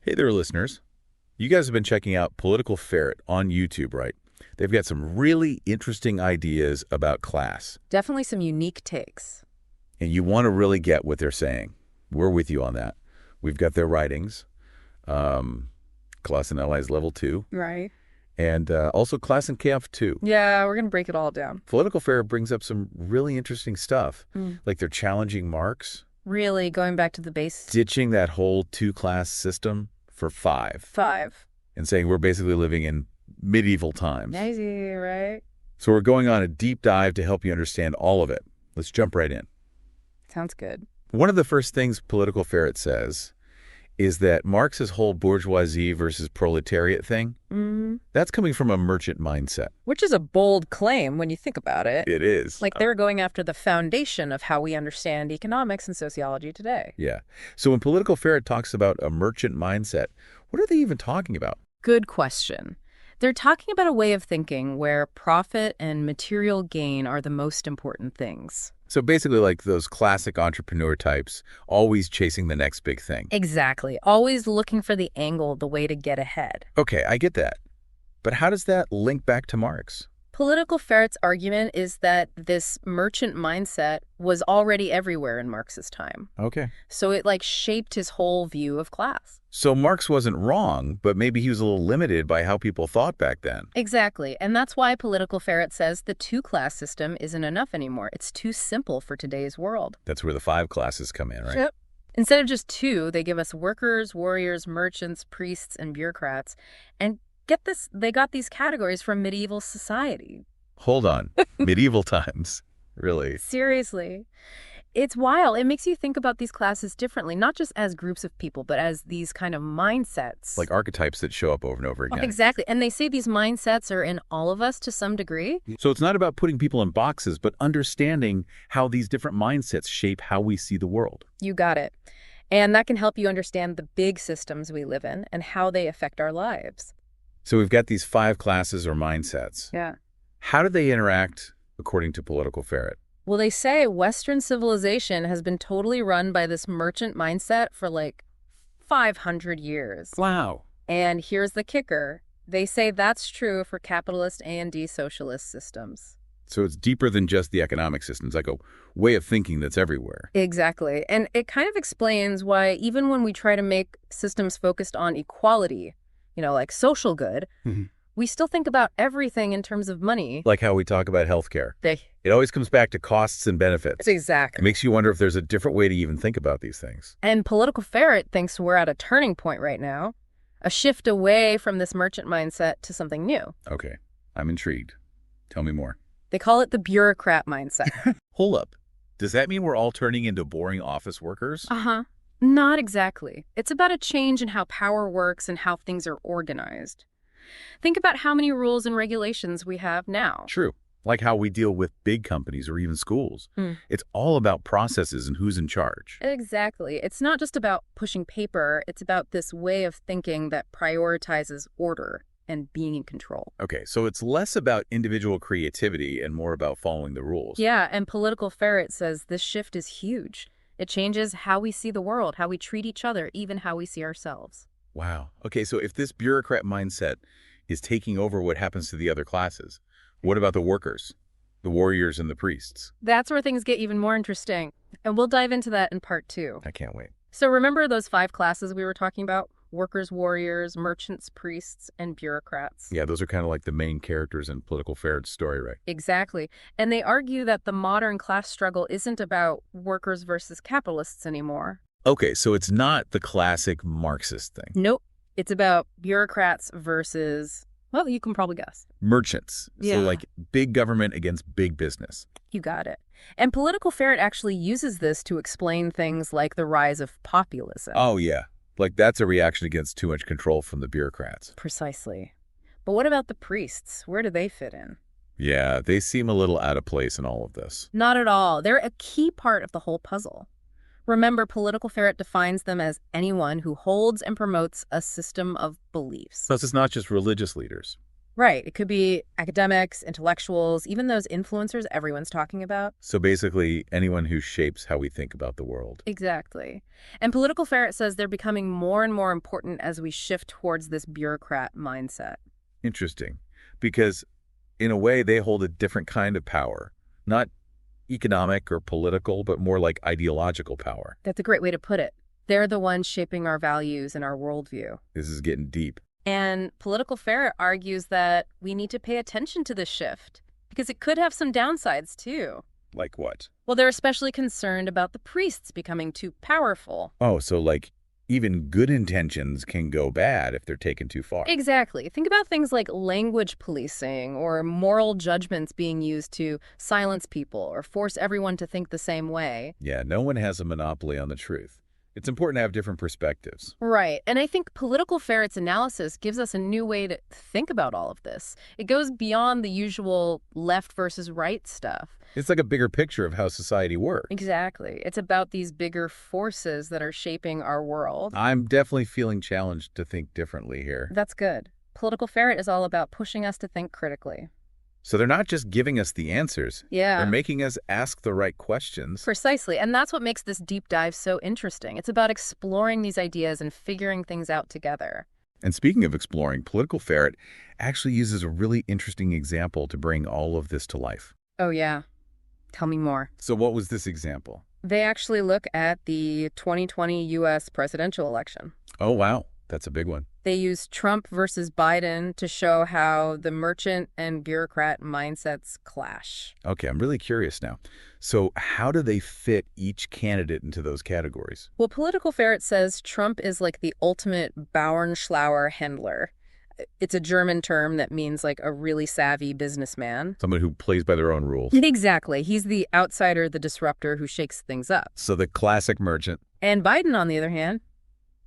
Hey there, listeners. You guys have been checking out Political Ferret on YouTube, right? They've got some really interesting ideas about class, Definitely some unique takes. and you want to really get what they're saying. We're with you on that. We've got their writings, Class and Allies Level 2, Right. and also Class and KF 2. Yeah, we're going to break it all down. Political Ferret brings up some really interesting stuff, like they're challenging Marx, Really going back to the base. ditching that whole two-class system for five, and saying we're basically living in medieval times. Easy, right? So we're going on a deep dive to help you understand all of it. Let's jump right in. Sounds good. One of the first things Political Ferret says is that Marx's whole bourgeoisie versus proletariat thing, that's coming from a merchant mindset. Which is a bold claim when you think about it. It is. Like they're going after the foundation of how we understand economics and sociology today. Yeah. So when Political Ferret talks about a merchant mindset, what are they even talking about? Good question. They're talking about a way of thinking where profit and material gain are the most important things. So basically like those classic entrepreneur types, always chasing the next big thing. Exactly. Always looking for the angle, the way to get ahead. Okay, I get that. But how does that link back to Marx? Political Ferret's argument is that this merchant mindset was already everywhere in Marx's time. Okay. So it shaped his whole view of class. So Marx wasn't wrong, but maybe he was a little limited by how people thought back then. Exactly. And that's why Political Ferret says the two-class system isn't enough anymore. It's too simple for today's world. That's where the five classes come in, right? Yep. Instead of just two, they give us workers, warriors, merchants, priests, and bureaucrats. And get this, they got these categories from medieval society. Hold on. Medieval times. Really? Seriously. It's wild. It makes you think about these classes differently, not just as groups of people, but as these kind of mindsets. Like archetypes that show up over and over again. Exactly. And they say these mindsets are in all of us to some degree. So it's not about putting people in boxes, but understanding how these different mindsets shape how we see the world. You got it. And that can help you understand the big systems we live in and how they affect our lives. So we've got these five classes or mindsets. Yeah. How do they interact according to Political Ferret? Well, they say Western civilization has been totally run by this merchant mindset for 500 years. Wow. And here's the kicker. They say that's true for capitalist A&D socialist systems. So it's deeper than just the economic systems, like a way of thinking that's everywhere. Exactly. And it kind of explains why even when we try to make systems focused on equality, like social good, we still think about everything in terms of money. Like how we talk about healthcare. It always comes back to costs and benefits. Exactly. It makes you wonder if there's a different way to even think about these things. And Political Ferret thinks we're at a turning point right now, a shift away from this merchant mindset to something new. Okay, I'm intrigued. Tell me more. They call it the bureaucrat mindset. Hold up. Does that mean we're all turning into boring office workers? Uh-huh. Not exactly. It's about a change in how power works and how things are organized. Think about how many rules and regulations we have now. True. Like how we deal with big companies or even schools. It's all about processes and who's in charge. Exactly. It's not just about pushing paper. It's about this way of thinking that prioritizes order and being in control. Okay, so it's less about individual creativity and more about following the rules. Yeah, and Political Ferret says this shift is huge. It changes how we see the world, how we treat each other, even how we see ourselves. Wow. Okay, so if this bureaucrat mindset is taking over what happens to the other classes, what about the workers, the warriors, and the priests? That's where things get even more interesting. And we'll dive into that in part 2. I can't wait. So remember those 5 classes we were talking about? Workers, warriors, merchants, priests, and bureaucrats. Yeah, those are kind of like the main characters in Political Ferret's story, right? Exactly. And they argue that the modern class struggle isn't about workers versus capitalists anymore. Okay, so it's not the classic Marxist thing. Nope. It's about bureaucrats versus, well, you can probably guess. Merchants. Yeah. So like big government against big business. You got it. And Political Ferret actually uses this to explain things like the rise of populism. Oh, yeah. Like that's a reaction against too much control from the bureaucrats. Precisely. But what about the priests? Where do they fit in? Yeah, they seem a little out of place in all of this. Not at all. They're a key part of the whole puzzle. Remember, Political Ferret defines them as anyone who holds and promotes a system of beliefs. Plus, it's not just religious leaders. Right. It could be academics, intellectuals, even those influencers everyone's talking about. So basically, anyone who shapes how we think about the world. Exactly. And Political Ferret says they're becoming more and more important as we shift towards this bureaucrat mindset. Interesting. Because in a way, they hold a different kind of power. Not economic or political, but more like ideological power. That's a great way to put it. They're the ones shaping our values and our worldview. This is getting deep. And Political Ferret argues that we need to pay attention to this shift because it could have some downsides, too. Like what? Well, they're especially concerned about the priests becoming too powerful. Oh, so like even good intentions can go bad if they're taken too far. Exactly. Think about things like language policing or moral judgments being used to silence people or force everyone to think the same way. Yeah, no one has a monopoly on the truth. It's important to have different perspectives. Right. And I think Political Ferret's analysis gives us a new way to think about all of this. It goes beyond the usual left versus right stuff. It's like a bigger picture of how society works. Exactly. It's about these bigger forces that are shaping our world. I'm definitely feeling challenged to think differently here. That's good. Political Ferret is all about pushing us to think critically. So they're not just giving us the answers. Yeah. They're making us ask the right questions. Precisely. And that's what makes this deep dive so interesting. It's about exploring these ideas and figuring things out together. And speaking of exploring, Political Ferret actually uses a really interesting example to bring all of this to life. Oh, yeah. Tell me more. So what was this example? They actually look at the 2020 U.S. presidential election. Oh, wow. That's a big one. They use Trump versus Biden to show how the merchant and bureaucrat mindsets clash. Okay, I'm really curious now. So how do they fit each candidate into those categories? Well, Political Ferret says Trump is like the ultimate Bauernschlauer Händler. It's a German term that means like a really savvy businessman. Someone who plays by their own rules. Exactly. He's the outsider, the disruptor who shakes things up. So the classic merchant. And Biden, on the other hand,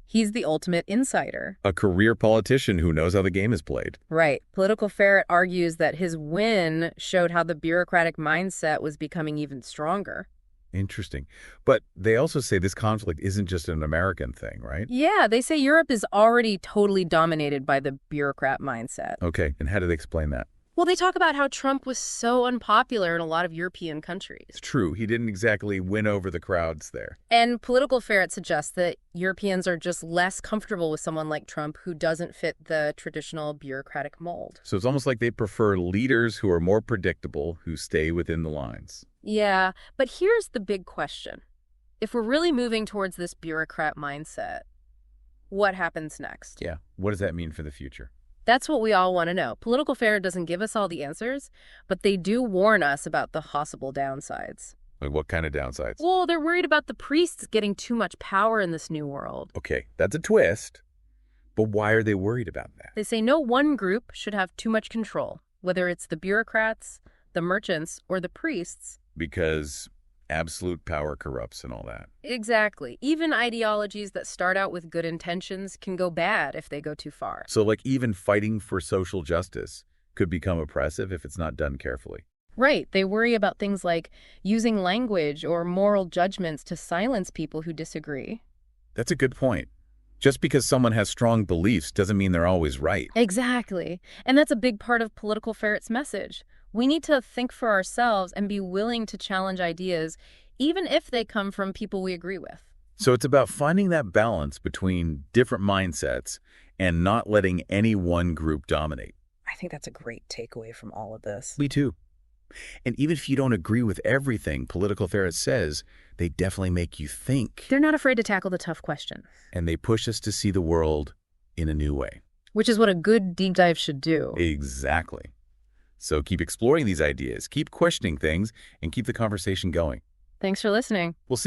he's the ultimate insider. A career politician who knows how the game is played. Right. Political Ferret argues that his win showed how the bureaucratic mindset was becoming even stronger. Interesting. But they also say this conflict isn't just an American thing, right? Yeah, they say Europe is already totally dominated by the bureaucrat mindset. Okay, and how do they explain that? Well, they talk about how Trump was so unpopular in a lot of European countries. It's true. He didn't exactly win over the crowds there. And Political Ferret suggests that Europeans are just less comfortable with someone like Trump who doesn't fit the traditional bureaucratic mold. So it's almost like they prefer leaders who are more predictable, who stay within the lines. Yeah, but here's the big question. If we're really moving towards this bureaucrat mindset, what happens next? Yeah. What does that mean for the future? That's what we all want to know. Political Ferret doesn't give us all the answers, but they do warn us about the possible downsides. Like what kind of downsides? Well, they're worried about the priests getting too much power in this new world. Okay, that's a twist. But why are they worried about that? They say no one group should have too much control, whether it's the bureaucrats, the merchants, or the priests. Because absolute power corrupts and all that. Exactly. Even ideologies that start out with good intentions can go bad if they go too far. So like even fighting for social justice could become oppressive if it's not done carefully. Right. They worry about things like using language or moral judgments to silence people who disagree. That's a good point. Just because someone has strong beliefs doesn't mean they're always right. Exactly. And that's a big part of Political Ferret's message. We need to think for ourselves and be willing to challenge ideas, even if they come from people we agree with. So it's about finding that balance between different mindsets and not letting any one group dominate. I think that's a great takeaway from all of this. Me too. And even if you don't agree with everything Political Ferret says, they definitely make you think. They're not afraid to tackle the tough questions. And they push us to see the world in a new way. Which is what a good deep dive should do. Exactly. So keep exploring these ideas, keep questioning things, and keep the conversation going. Thanks for listening. We'll see